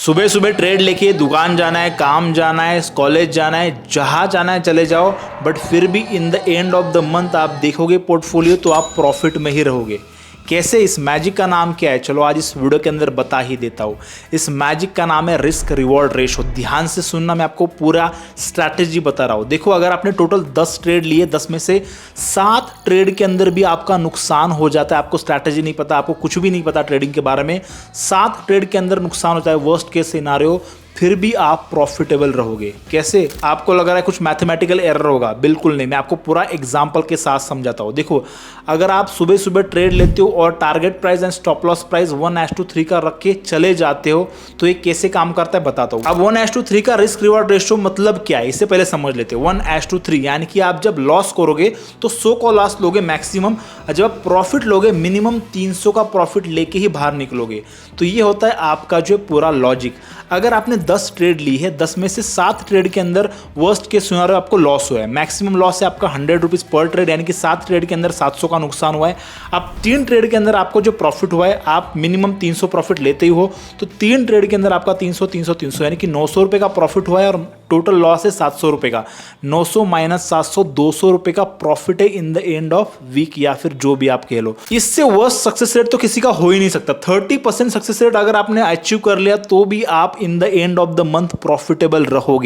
सुबह सुबह ट्रेड लेके दुकान जाना है, काम जाना है, कॉलेज जाना है, जहाँ जाना है चले जाओ, बट फिर भी इन the end of the month आप देखोगे पोर्टफोलियो तो आप प्रॉफिट में ही रहोगे। कैसे? इस मैजिक का नाम क्या है? चलो आज इस वीडियो के अंदर बता ही देता हूँ। इस मैजिक का नाम है रिस्क रिवॉर्ड रेशो। ध्यान से सुनना, मैं आपको पूरा स्ट्रैटेजी बता रहा हूँ। देखो, अगर आपने टोटल 10 ट्रेड लिए, 10 में से 7 ट्रेड के अंदर भी आपका नुकसान हो जाता है, आपको स्ट्रैटेजी नहीं पता, आपको कुछ भी नहीं पता ट्रेडिंग के बारे में, 7 ट्रेड के अंदर नुकसान होता है, वर्स्ट केस सिनारियो, फिर भी आप प्रॉफिटेबल रहोगे। कैसे? आपको लग रहा है कुछ मैथमेटिकल एरर होगा, बिल्कुल नहीं। मैं आपको पूरा एग्जांपल के साथ समझाता हूँ। देखो, अगर आप सुबह सुबह ट्रेड लेते हो और target price and stop loss price 1:3 का रख के चले जाते हो, तो ये कैसे काम करता है बताता हूँ। अब 1:3 का रिस्क रिवॉर्ड रेशियो मतलब क्या है, इससे पहले समझ लेते हो। 1:3 यानी कि आप जब लॉस करोगे तो 100 का लॉस लोगे मैक्सिमम, और जब आप प्रॉफिट लोगे मिनिमम 300 का प्रॉफिट लेके ही बाहर निकलोगे। तो ये होता है आपका जो पूरा लॉजिक। अगर आपने 10 ट्रेड ली है, 10 में से 7 ट्रेड के अंदर वर्स्ट केस सिनेरियो आपको लॉस हुआ है, मैक्सिमम लॉस है आपका 100 रुपीज़ पर ट्रेड, यानी कि 7 ट्रेड के अंदर 700 का नुकसान हुआ है। अब 3 ट्रेड के अंदर आपको जो प्रॉफिट हुआ है, आप मिनिमम 300 प्रॉफिट लेते ही हो, तो 3 ट्रेड के अंदर आपका 300 300 300 यानी कि 900 रुपये का प्रॉफिट हुआ है, और टोटल लॉस है 700 रुपये का। 900 माइनस 700, 200 रुपये का प्रॉफिट है in the end of week, या फिर जो भी आप कह लो। इससे वर्स्ट सक्सेस रेट तो किसी का हो ही नहीं सकता। 30% सक्सेस रेट अगर आपने अचीव कर लिया तो भी आप इन the end of the month profitable रहोगे।